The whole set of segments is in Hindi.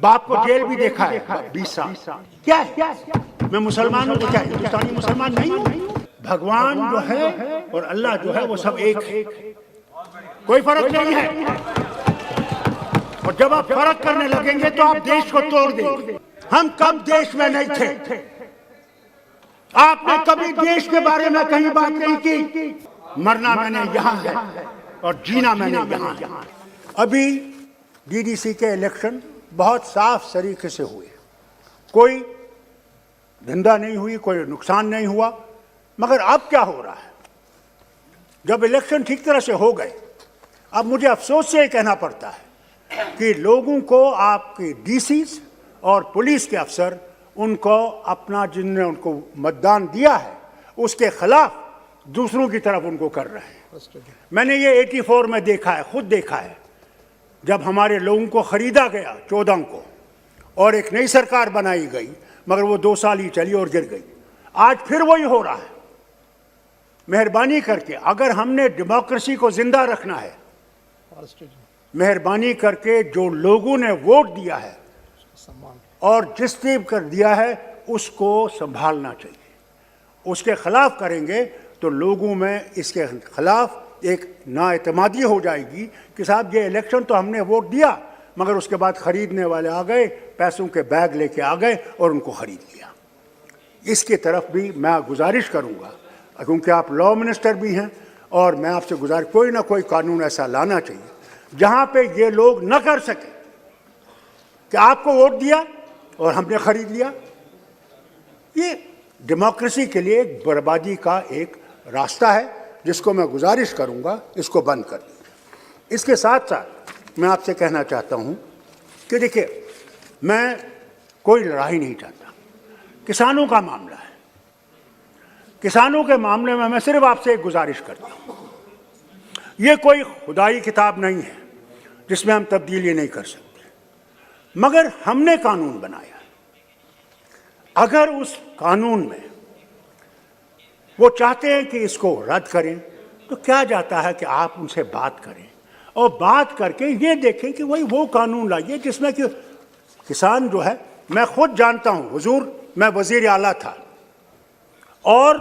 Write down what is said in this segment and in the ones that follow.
बाप को जेल भी देखा है 20 साल। क्या है? मैं मुसलमान हूं तो क्या हिंदुस्तानी मुसलमान नहीं हूं? भगवान जो है और अल्लाह जो है वो सब एक है, कोई फर्क नहीं है। और जब आप फर्क करने लगेंगे तो आप देश को तोड़ देंगे। हम कब देश में नहीं थे? आपने कभी देश के बारे में कहीं बात नहीं की। मरना मैंने यहां है और जीना मैंने यहां है। अभी डीडीसी के इलेक्शन बहुत साफ तरीके से हुए, कोई धंधा नहीं हुई, कोई नुकसान नहीं हुआ। मगर अब क्या हो रहा है? जब इलेक्शन ठीक तरह से हो गए, अब मुझे अफसोस से कहना पड़ता है कि लोगों को आपके डीसीज और पुलिस के अफसर उनको अपना, जिनने उनको मतदान दिया है उसके खिलाफ दूसरों की तरफ उनको कर रहे हैं। मैंने ये 84 में देखा है, खुद देखा है, जब हमारे लोगों को खरीदा गया 14 को और एक नई सरकार बनाई गई, मगर वो 2 साल ही चली और गिर गई। आज फिर वही हो रहा है। मेहरबानी करके, अगर हमने डेमोक्रेसी को जिंदा रखना है, मेहरबानी करके जो लोगों ने वोट दिया है और जिसने कर दिया है उसको संभालना चाहिए। उसके खिलाफ करेंगे तो लोगों में इसके खिलाफ एक नाएतमादी हो जाएगी कि साहब ये इलेक्शन तो हमने वोट दिया, मगर उसके बाद खरीदने वाले आ गए, पैसों के बैग लेके आ गए और उनको खरीद लिया। इसकी तरफ भी मैं गुजारिश करूंगा, क्योंकि आप लॉ मिनिस्टर भी हैं, और मैं आपसे गुजारिश, कोई ना कोई कानून ऐसा लाना चाहिए जहां पे ये लोग न कर सके कि आपको वोट दिया और हमने खरीद लिया। ये डेमोक्रेसी के लिए एक बर्बादी का एक रास्ता है, जिसको मैं गुजारिश करूंगा इसको बंद कर दीजिए। इसके साथ साथ मैं आपसे कहना चाहता हूं कि देखिए, मैं कोई लड़ाई नहीं चाहता। किसानों का मामला है, किसानों के मामले में मैं सिर्फ आपसे एक गुजारिश करता हूं, ये कोई खुदाई किताब नहीं है जिसमें हम तब्दीली नहीं कर सकते, मगर हमने कानून बनाया। अगर उस कानून में वो चाहते हैं कि इसको रद्द करें, तो क्या जाता है कि आप उनसे बात करें और बात करके ये देखें कि वही वो कानून लाइए जिसमें कि किसान जो है, मैं खुद जानता हूं, हुजूर मैं वजीर आला था और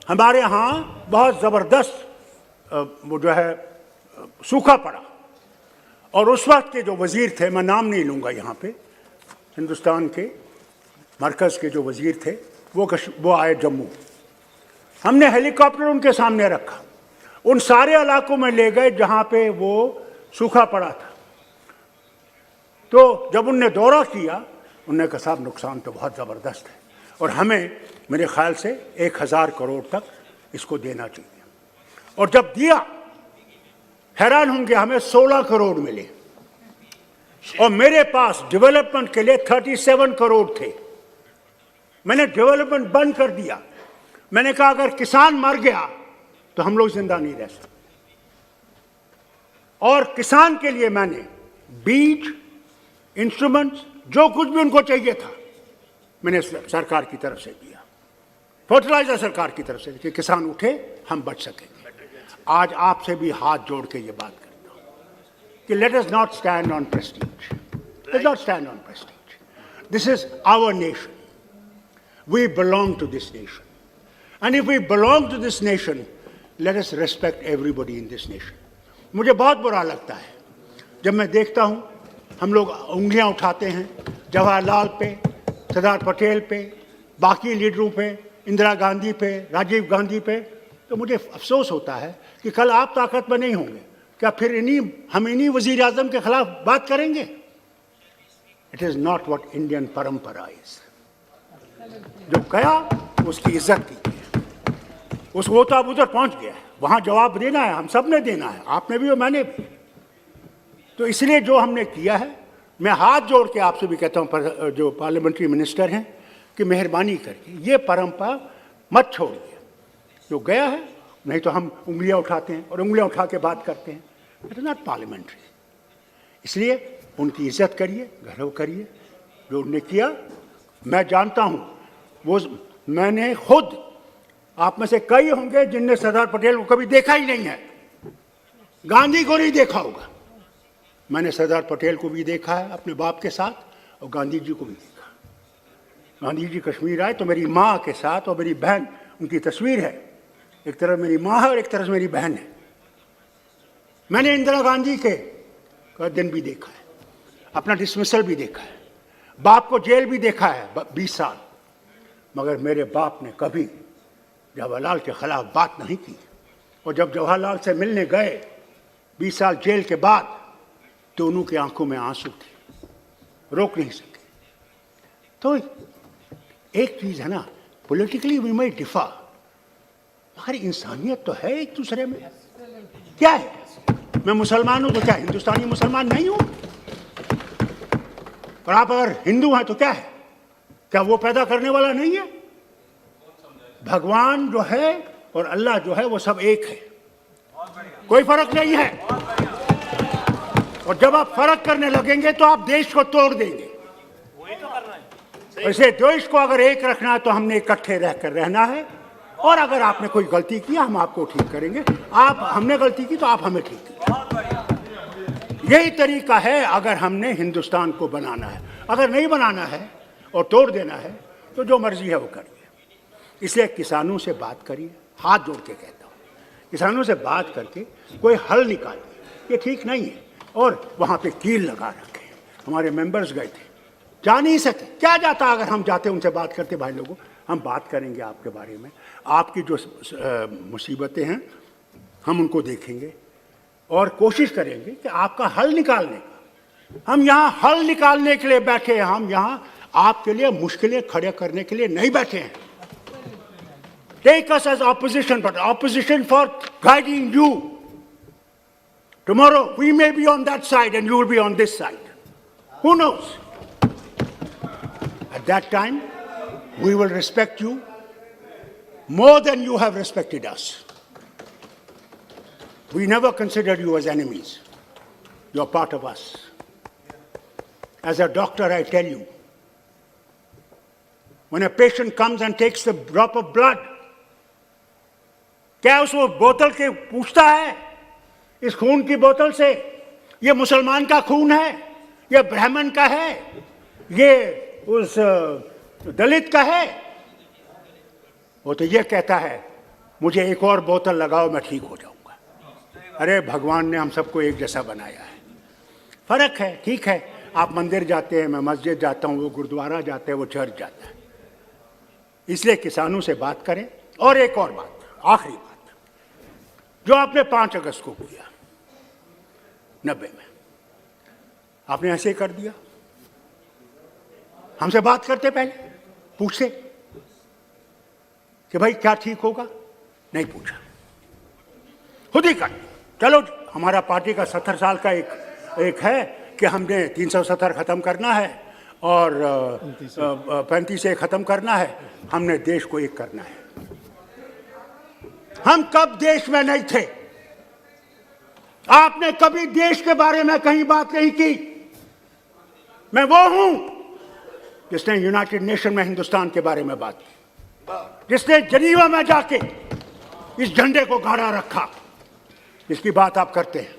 हमारे यहाँ बहुत ज़बरदस्त वो जो है सूखा पड़ा, और उस वक्त के जो वजीर थे, मैं नाम नहीं लूँगा यहाँ पे, हिंदुस्तान के मरकज़ के जो वजीर थे वो आए जम्मू। हमने हेलीकॉप्टर उनके सामने रखा, उन सारे इलाकों में ले गए जहाँ पे वो सूखा पड़ा था। तो जब उनने दौरा किया, उन्होंने कहा साहब नुकसान तो बहुत ज़बरदस्त है और हमें मेरे ख्याल से 1000 करोड़ तक इसको देना चाहिए। और जब दिया, हैरान होंगे, हमें 16 करोड़ मिले और मेरे पास डेवलपमेंट के लिए 37 करोड़ थे। मैंने डेवलपमेंट बंद कर दिया। मैंने कहा अगर किसान मर गया तो हम लोग जिंदा नहीं रह सकते, और किसान के लिए मैंने बीज, इंस्ट्रूमेंट्स, जो कुछ भी उनको चाहिए था, मैंने सरकार की तरफ से दिया, फर्टिलाइजर सरकार की तरफ से, कि किसान उठे, हम बच सकेंगे। आज आपसे भी हाथ जोड़ के ये बात करता हूं कि let us not stand on prestige, let not stand on prestige. This is our nation, we belong to this nation, and if we belong to this nation, let us respect everybody in this nation. मुझे बहुत बुरा लगता है जब मैं देखता हूँ हम लोग उंगलियाँ उठाते हैं जवाहरलाल पे, सरदार पटेल पे, बाकी लीडरों पे, इंदिरा गांधी पे, राजीव गांधी पे। तो मुझे अफसोस होता है कि कल आप ताकत में नहीं होंगे, क्या फिर हम इन्हीं वजीर आजम के खिलाफ बात करेंगे? It is not what Indian परंपरा इज। जो गया उसकी इज्जत कीजिए, वो तो अब उधर पहुंच गया है, वहां जवाब देना है, हम सब ने देना है, आपने भी और मैंने भी। तो इसलिए जो हमने किया है, मैं हाथ जोड़ के आपसे भी कहता हूं, जो पार्लियामेंट्री मिनिस्टर हैं, कि मेहरबानी करके ये परंपरा मत छोड़िए। जो गया है, नहीं तो हम उंगलियां उठाते हैं और उंगलियां उठा के बात करते हैं। It is not parliamentary. इसलिए उनकी इज्जत करिए, गौरव करिए जो उन्होंने किया। मैं जानता हूं, वो मैंने खुद, आप में से कई होंगे जिनने सरदार पटेल को कभी देखा ही नहीं है, गांधी को नहीं देखा होगा। मैंने सरदार पटेल को भी देखा है अपने बाप के साथ, और गांधी जी को भी देखा। गांधी जी कश्मीर आए तो मेरी माँ के साथ और मेरी बहन, उनकी तस्वीर है, एक तरफ मेरी माँ है और एक तरफ मेरी बहन है। मैंने इंदिरा गांधी के का दिन भी देखा है, अपना डिसमिसल भी देखा है, बाप को जेल भी देखा है 20 साल, मगर मेरे बाप ने कभी जवाहरलाल के खिलाफ बात नहीं की। और जब जवाहरलाल से मिलने गए 20 साल जेल के बाद, दोनों की आंखों में आंसू थे, रोक नहीं सके। तो एक चीज है ना, पॉलिटिकली वी may डिफर, मगर इंसानियत तो है एक दूसरे में। क्या है, मैं मुसलमान हूं तो क्या हिंदुस्तानी मुसलमान नहीं हूं? और आप अगर हिंदू हैं तो क्या है, क्या वो पैदा करने वाला नहीं है? भगवान जो है और अल्लाह जो है वो सब एक है, कोई फर्क नहीं है। और जब आप फर्क करने लगेंगे तो आप देश को तोड़ देंगे। वैसे देश को अगर एक रखना है तो हमने इकट्ठे रहकर रहना है, और अगर आपने कोई गलती किया हम आपको ठीक करेंगे, हमने गलती की तो आप हमें ठीक करेंगे। यही तरीका है अगर हमने हिंदुस्तान को बनाना है। अगर नहीं बनाना है और तोड़ देना है तो जो मर्जी है वो करिए। इसलिए किसानों से बात करिए, हाथ जोड़ के कहता हूँ, किसानों से बात करके कोई हल निकालिए। ये ठीक नहीं है। और वहाँ पे कील लगा रखे, हमारे मेंबर्स गए थे, जा नहीं सके। क्या जाता अगर हम जाते उनसे बात करते, भाई लोगों हम बात करेंगे आपके बारे में, आपकी जो मुसीबतें हैं हम उनको देखेंगे और कोशिश करेंगे कि आपका हल निकालने का। हम यहाँ हल निकालने के लिए बैठे हैं, हम यहाँ आपके लिए मुश्किलें खड़े करने के लिए नहीं बैठे हैं। Take us as opposition, but opposition for guiding you. Tomorrow we may be on that side and you will be on this side. Who knows? At that time, we will respect you more than you have respected us. We never considered you as enemies. You're part of us. As a doctor, I tell you, when a patient comes and takes the drop of blood, क्या उस बोतल के पूछता है इस खून की बोतल से ये मुसलमान का खून है, ये ब्राह्मण का है, ये उस दलित का है? वो तो ये कहता है मुझे एक और बोतल लगाओ मैं ठीक हो जाऊंगा। अरे भगवान ने हम सबको एक जैसा बनाया है। फर्क है, ठीक है, आप मंदिर जाते हैं, मैं मस्जिद जाता हूँ, वो गुरुद्वारा जाते हैं, वो चर्च जाता है। इसलिए किसानों से बात करें। और एक और बात, आखिरी बात, जो आपने 5 अगस्त को किया 90 में, आपने ऐसे कर दिया। हमसे बात करते पहले, पूछते कि भाई क्या ठीक होगा, नहीं पूछा, खुद ही कर। चलो हमारा पार्टी का 70 साल का एक है कि हमने 370 खत्म करना है और 35 से खत्म करना है, हमने देश को एक करना है। हम कब देश में नहीं थे? आपने कभी देश के बारे में कहीं बात नहीं की। मैं वो हूं जिसने यूनाइटेड नेशन में हिंदुस्तान के बारे में बात की, जिसने जनीवा में जाके इस झंडे को गाड़ा रखा, इसकी बात आप करते हैं।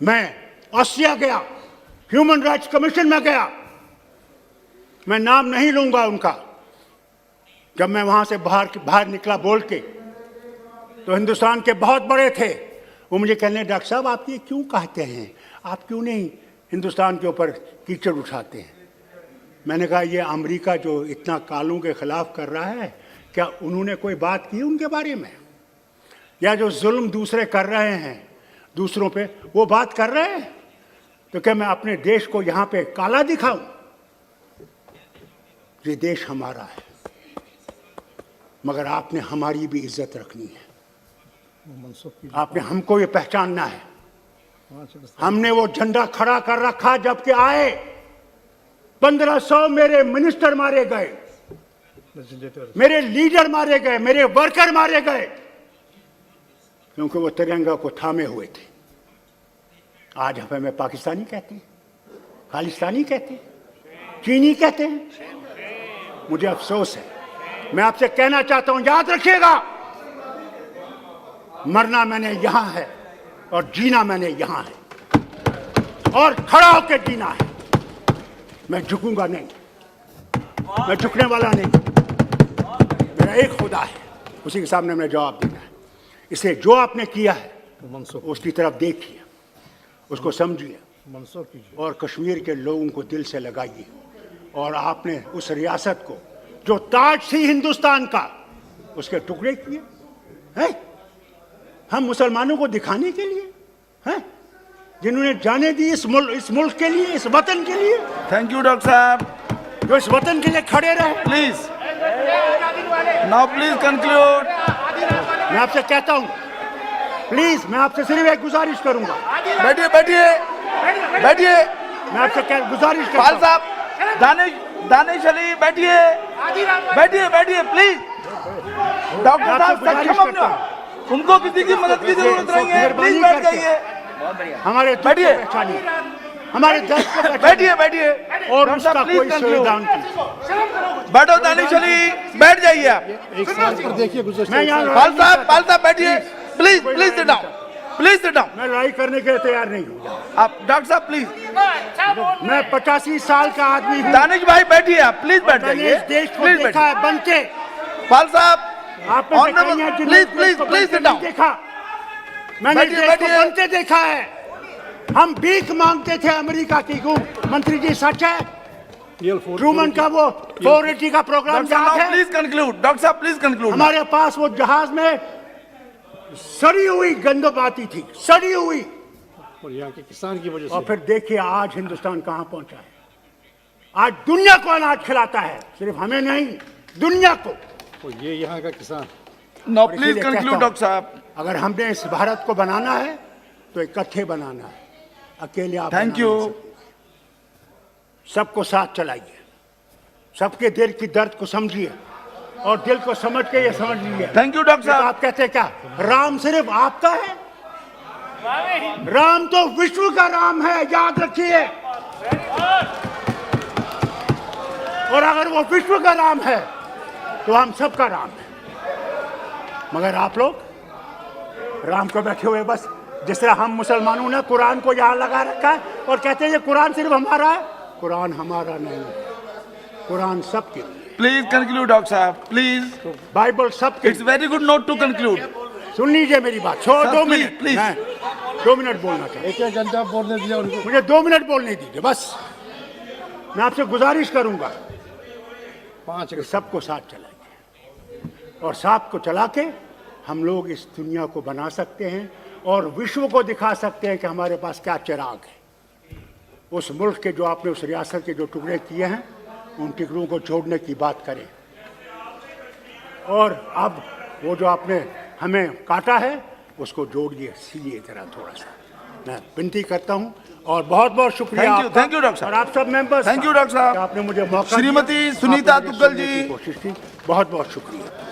मैं ऑस्ट्रिया गया, ह्यूमन राइट्स कमीशन में गया, मैं नाम नहीं लूंगा उनका। जब मैं वहां से बाहर निकला बोल के, तो हिंदुस्तान के बहुत बड़े थे, वो मुझे कहने, डॉक्टर साहब आप ये क्यों कहते हैं, आप क्यों नहीं हिंदुस्तान के ऊपर कीचड़ उठाते हैं? मैंने कहा ये अमेरिका जो इतना कालों के खिलाफ कर रहा है, क्या उन्होंने कोई बात की उनके बारे में? या जो जुल्म दूसरे कर रहे हैं दूसरों पे, वो बात कर रहे हैं? तो क्या मैं अपने देश को यहाँ पे काला दिखाऊं? ये देश हमारा है, मगर आपने हमारी भी इज्जत रखनी है, आपने हमको ये पहचानना है। हमने वो झंडा खड़ा कर रखा, जबकि आए 1500 मेरे मिनिस्टर मारे गए, मेरे लीडर मारे गए, मेरे वर्कर मारे गए, क्योंकि वो तिरंगा को थामे हुए थे। आज हमें पाकिस्तानी कहते हैं, खालिस्तानी कहते हैं, चीनी कहते हैं। मुझे अफसोस है। मैं आपसे कहना चाहता हूं, याद रखिएगा, मरना मैंने यहां है और जीना मैंने यहां है, और खड़ा होकर जीना है। मैं झुकूंगा नहीं, मैं झुकने वाला नहीं। मेरा एक खुदा है, उसी के सामने मैं जवाब देना है। इसलिए जो आपने किया है उसकी तरफ देखिए, उसको समझिए और कश्मीर के लोगों को दिल से लगाइए। और आपने उस रियासत को जो ताज थी हिंदुस्तान का, उसके टुकड़े किए हैं हम मुसलमानों को दिखाने के लिए हैं, जिन्होंने जाने दी इस मुल्क के लिए, इस वतन के लिए। थैंक यू डॉक्टर साहब। जो इस वतन के लिए खड़े रहे। Please now please conclude. मैं आपसे कहता हूं, प्लीज मैं आपसे सिर्फ एक गुजारिश करूंगा। बैठिए बैठिए बैठिए। मैं आपसे गुजारिश करता पाल हूं। साहब, दानिश अली बैठिए बैठिए बैठिए प्लीज। डॉक्टर साहब सक्षम हो, उनको किसी की मदद की जरूरत नहीं है, प्लीज बैठ जाइए। हमारे बैठिए, हमारे दर्द को बैठिए बैठिए और उसका कोई संविधान की। बैठो दानिश अली, बैठ जाइए आप। मैं यहाँ पाल साहब बैठिए please, please sit down, please sit down. मैं लड़ाई करने के लिए तैयार नहीं हूँ। आप डॉक्टर साहब प्लीज। मैं 85 साल का आदमी हूँ। दानिश भाई बैठिए आप, प्लीज बैठ मैंने जाइए, इस देश को प्लीज देखा है बनके। पाल साहब आपने please please please sit down. देखा, मैंने इस बैठिए, देश को बैठिए। बनते देखा है। हम भीख मांगते थे अमेरिका की। मंत्री जी सच है? ट्रूमन का वो 480 का प्रोग्राम याद है? प्लीज कंक्लूड डॉक्टर साहब, प्लीज कंक्लूड। हमारे पास वो जहाज में सड़ी हुई गंदम आती थी, सड़ी हुई। और यहाँ के किसान की वजह और से फिर देखिए आज हिंदुस्तान कहां पहुंचा है। आज दुनिया को अनाज खिलाता है, सिर्फ हमें नहीं, दुनिया को। तो ये यहाँ का किसान। नो और प्लीज इसीलिए कहता कंक्लूड हूं, डॉक्टर साहब। अगर हमने इस भारत को बनाना है तो इकट्ठे बनाना है, अकेले आप थैंक बना यू। नहीं सकते। सबको साथ चलाइए, सबके दिल की दर्द को समझिए और दिल को समझ के ये समझ लीजिए। थैंक यू डॉक्टर तो साहब। आप कहते हैं क्या राम सिर्फ आपका है? राम तो विश्व का राम है, याद रखिए। और अगर वो विश्व का राम है तो हम सबका राम है। मगर आप लोग राम को बैठे हुए बस, जिस तरह हम मुसलमानों ने कुरान को यहां लगा रखा है और कहते हैं ये कुरान सिर्फ हमारा है। कुरान हमारा नहीं है, कुरान सबके लिए। प्लीज कंक्लूड डॉक्टर साहब, प्लीज। बाइबल सबके it's very good note to conclude. सुन लीजिए मेरी बात। Sir, 2 please, minute, please. मैं 2 मिनट बोलना चाहता हूं। एक घंटा बोलने दिया उनको। मुझे 2 मिनट बोलने दीजिए बस। मैं आपसे गुजारिश करूंगा 5 कि सबको साथ चलाइए और साथ को चला के हम लोग इस दुनिया को बना सकते हैं और विश्व को दिखा सकते हैं कि हमारे पास क्या चिराग है। उस मुल्क के जो आपने उस रियासत के जो टुकड़े किए हैं, उन टुकड़ों को जोड़ने की बात करें। और अब वो जो आपने हमें काटा है उसको जोड़िए, सीलिए जरा थोड़ा सा। मैं विनती करता हूं और बहुत बहुत शुक्रिया आपका। थैंक यू डॉक्टर साहब। और आप सब मेंबर्स थैंक यू डॉक्टर साहब। आपने मुझे मौका श्रीमती दिया, सुनीता आपने मुझे दुग्गल सुनने जी। की कोशिश की। बहुत बहुत शुक्रिया।